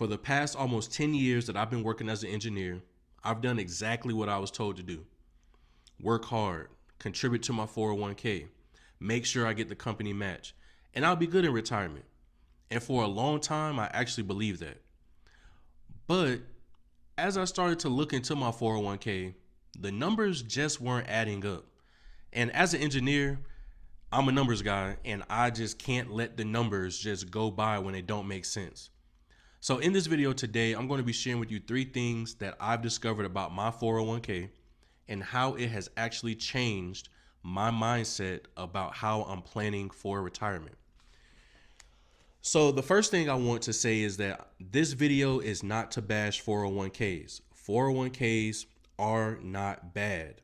For the past almost 10 years that I've been working as an engineer, I've done exactly what I was told to do: work hard, contribute to my 401k, make sure I get the company match, and I'll be good in retirement. And for a long time, I actually believed that. But as I started to look into my 401k, the numbers just weren't adding up. And as an engineer, I'm a numbers guy, and I just can't let the numbers just go by when they don't make sense. So in this video today, I'm going to be sharing with you 3 things that I've discovered about my 401k and how it has actually changed my mindset about how I'm planning for retirement. So the first thing I want to say is that this video is not to bash 401ks. 401ks are not bad.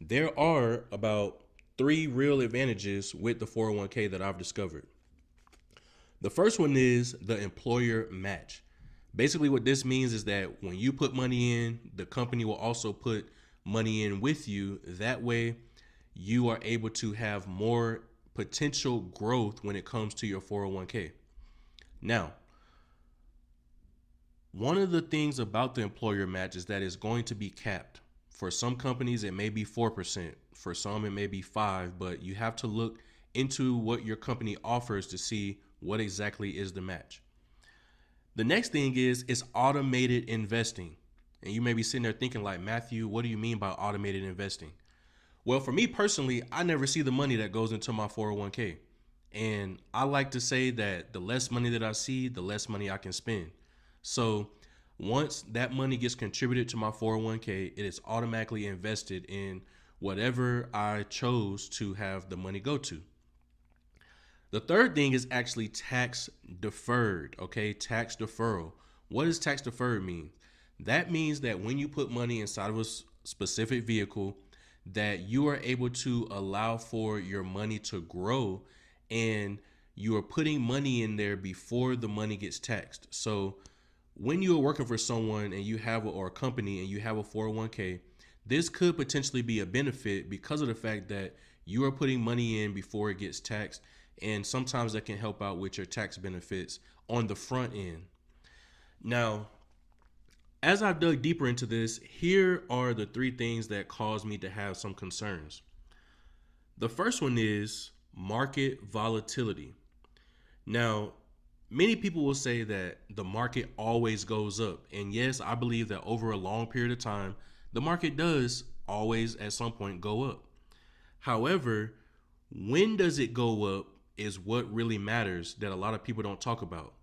There are about 3 real advantages with the 401k that I've discovered. The first one is the employer match. Basically, what this means is that when you put money in, the company will also put money in with you. That way, you are able to have more potential growth when it comes to your 401k. Now, one of the things about the employer match is that it's going to be capped. For some companies, it may be 4%. For some, it may be 5%, but you have to look into what your company offers to see what exactly is the match. The next thing is it's automated investing. And you may be sitting there thinking like, Matthew, what do you mean by automated investing? Well, for me personally, I never see the money that goes into my 401k. And I like to say that the less money that I see, the less money I can spend. So once that money gets contributed to my 401k, it is automatically invested in whatever I chose to have the money go to. The third thing is actually tax deferred, okay? Tax deferral. What does tax deferred mean? That means that when you put money inside of a specific vehicle, that you are able to allow for your money to grow, and you are putting money in there before the money gets taxed. So when you are working for someone and you have or a company and you have a 401k, this could potentially be a benefit because of the fact that you are putting money in before it gets taxed, and sometimes that can help out with your tax benefits on the front end. Now, as I've dug deeper into this, here are the 3 things that cause me to have some concerns. The first one is market volatility. Now, many people will say that the market always goes up. And yes, I believe that over a long period of time, the market does always at some point go up. However, when does it go up is what really matters that a lot of people don't talk about.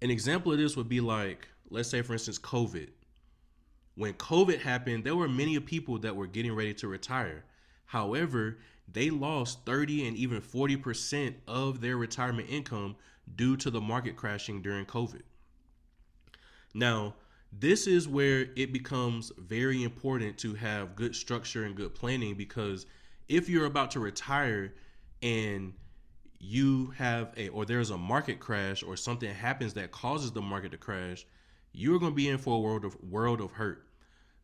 An example of this would be like, let's say for instance, COVID. When COVID happened, there were many people that were getting ready to retire. However, they lost 30 and even 40% of their retirement income due to the market crashing during COVID. Now, this is where it becomes very important to have good structure and good planning, because if you're about to retire and you have or there's a market crash or something happens that causes the market to crash, you're going to be in for a world of hurt.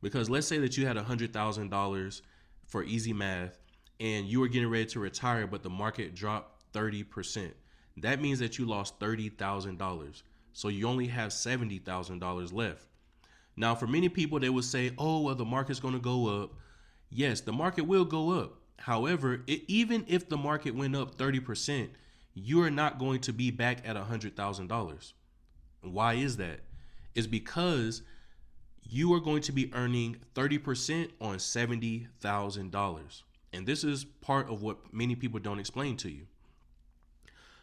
Because let's say that you had $100,000 for easy math and you were getting ready to retire, but the market dropped 30%. That means that you lost $30,000. So you only have $70,000 left. Now, for many people, they would say, oh, well, the market's going to go up. Yes, the market will go up. However, even if the market went up 30%, you are not going to be back at $100,000. Why is that? It's because you are going to be earning 30% on $70,000. And this is part of what many people don't explain to you.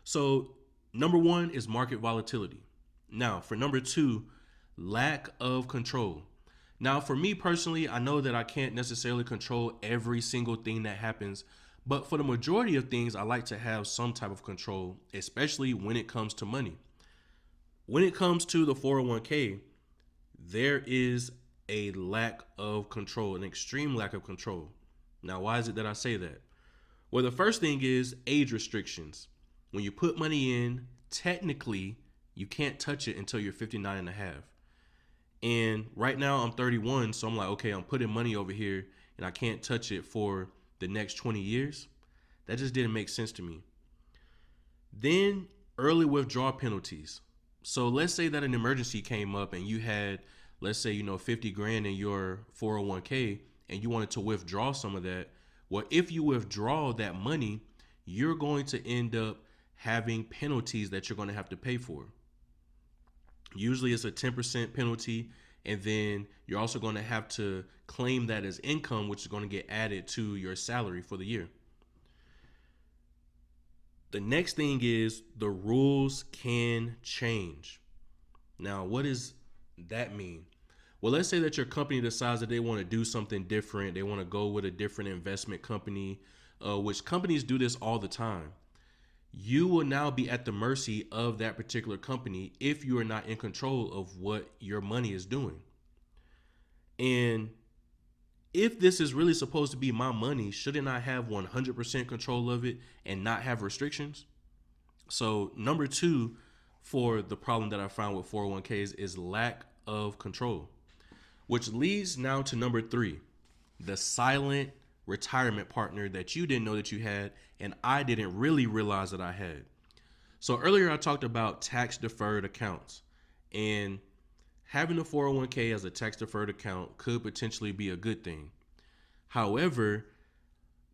So number 1 is market volatility. Now, for number 2, lack of control. Now, for me personally, I know that I can't necessarily control every single thing that happens, but for the majority of things, I like to have some type of control, especially when it comes to money. When it comes to the 401k, there is a lack of control, an extreme lack of control. Now, why is it that I say that? Well, the first thing is age restrictions. When you put money in, technically, you can't touch it until you're 59 and a half. And right now I'm 31, so I'm like, okay, I'm putting money over here and I can't touch it for the next 20 years. That just didn't make sense to me. Then early withdrawal penalties. So let's say that an emergency came up and you had, let's say, 50 grand in your 401k and you wanted to withdraw some of that. Well, if you withdraw that money, you're going to end up having penalties that you're going to have to pay for. Usually it's a 10% penalty. And then you're also going to have to claim that as income, which is going to get added to your salary for the year. The next thing is the rules can change. Now, what does that mean? Well, let's say that your company decides that they want to do something different. They want to go with a different investment company, which companies do this all the time. You will now be at the mercy of that particular company if you are not in control of what your money is doing. And if this is really supposed to be my money, shouldn't I have 100% control of it and not have restrictions? So number two for the problem that I found with 401ks is lack of control, which leads now to number three, the silent retirement partner that you didn't know that you had and I didn't really realize that I had. So earlier I talked about tax deferred accounts, and having a 401k as a tax deferred account could potentially be a good thing. However,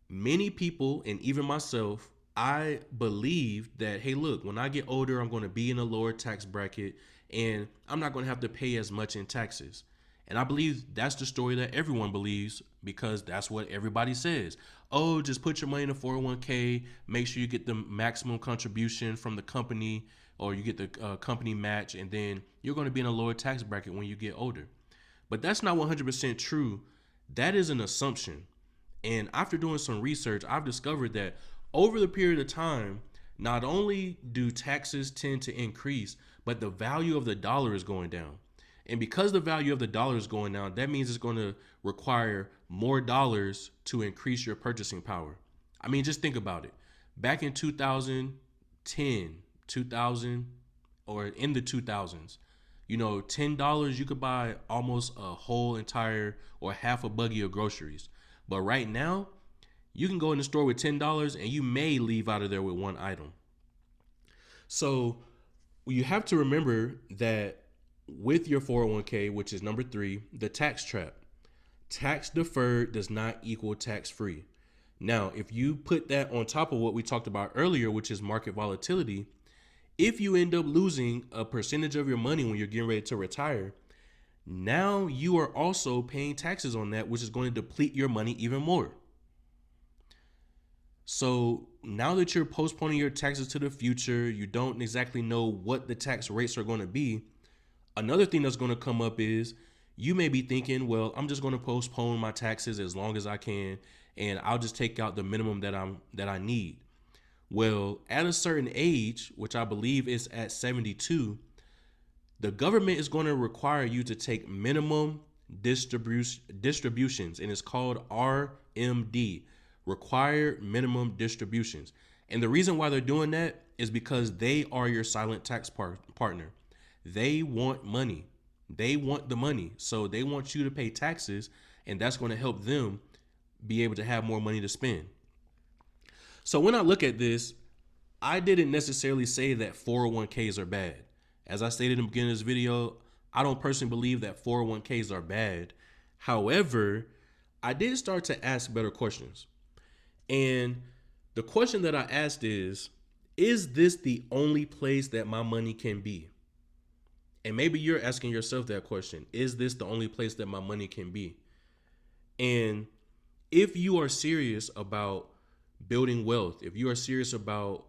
many people, and even myself, I believe that, hey, look, when I get older, I'm going to be in a lower tax bracket and I'm not going to have to pay as much in taxes. And I believe that's the story that everyone believes because that's what everybody says. Oh, just put your money in a 401k, make sure you get the maximum contribution from the company or you get the company match, and then you're going to be in a lower tax bracket when you get older. But that's not 100% true. That is an assumption. And after doing some research, I've discovered that over the period of time, not only do taxes tend to increase, but the value of the dollar is going down. And because the value of the dollar is going down, that means it's going to require more dollars to increase your purchasing power. I mean, just think about it. Back in 2010, 2000, or in the 2000s, $10 you could buy almost a whole entire or half a buggy of groceries. But right now, you can go in the store with $10 and you may leave out of there with one item. So you have to remember that with your 401k, which is number three, the tax trap. Tax deferred does not equal tax free. Now, if you put that on top of what we talked about earlier, which is market volatility, if you end up losing a percentage of your money when you're getting ready to retire, now you are also paying taxes on that, which is going to deplete your money even more. So now that you're postponing your taxes to the future, you don't exactly know what the tax rates are going to be. Another thing that's going to come up is you may be thinking, well, I'm just going to postpone my taxes as long as I can, and I'll just take out the minimum that I need. Well, at a certain age, which I believe is at 72, the government is going to require you to take minimum distributions, and it's called RMD, required minimum distributions. And the reason why they're doing that is because they are your silent tax partner. They want money. They want the money. So they want you to pay taxes, and that's going to help them be able to have more money to spend. So when I look at this, I didn't necessarily say that 401ks are bad. As I stated in the beginning of this video, I don't personally believe that 401ks are bad. However, I did start to ask better questions. And the question that I asked is this the only place that my money can be? And maybe you're asking yourself that question. Is this the only place that my money can be? And if you are serious about building wealth, if you are serious about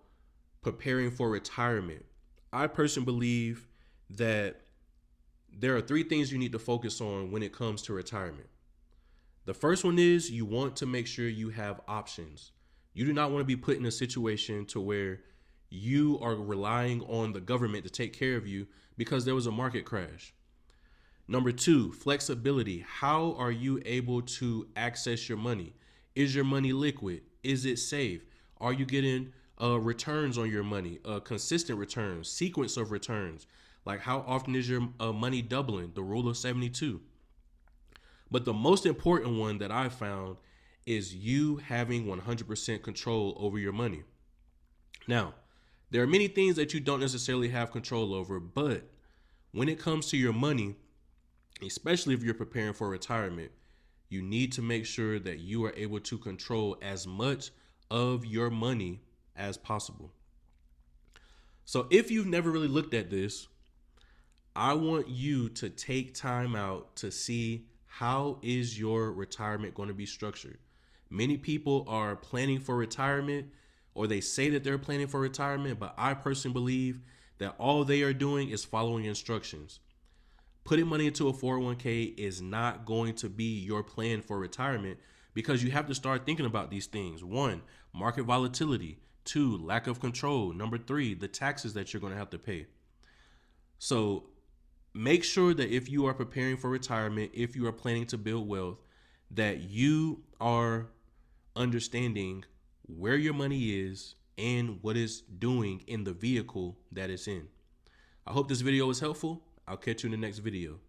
preparing for retirement, I personally believe that there are three things you need to focus on when it comes to retirement. The first one is you want to make sure you have options. You do not want to be put in a situation to where you are relying on the government to take care of you because there was a market crash. Number two, flexibility. How are you able to access your money? Is your money liquid? Is it safe? Are you getting returns on your money, consistent returns, sequence of returns? Like how often is your money doubling? The rule of 72. But the most important one that I found is you having 100% control over your money. Now, There are many things that you don't necessarily have control over, but when it comes to your money, especially if you're preparing for retirement, you need to make sure that you are able to control as much of your money as possible. So if you've never really looked at this, I want you to take time out to see how is your retirement going to be structured. Many people are planning for retirement, or they say that they're planning for retirement, but I personally believe that all they are doing is following instructions. Putting money into a 401k is not going to be your plan for retirement, because you have to start thinking about these things. One, market volatility. Two, lack of control. Number three, the taxes that you're going to have to pay. So make sure that if you are preparing for retirement, if you are planning to build wealth, that you are understanding where your money is and what it's doing in the vehicle that it's in. I hope this video was helpful. I'll catch you in the next video.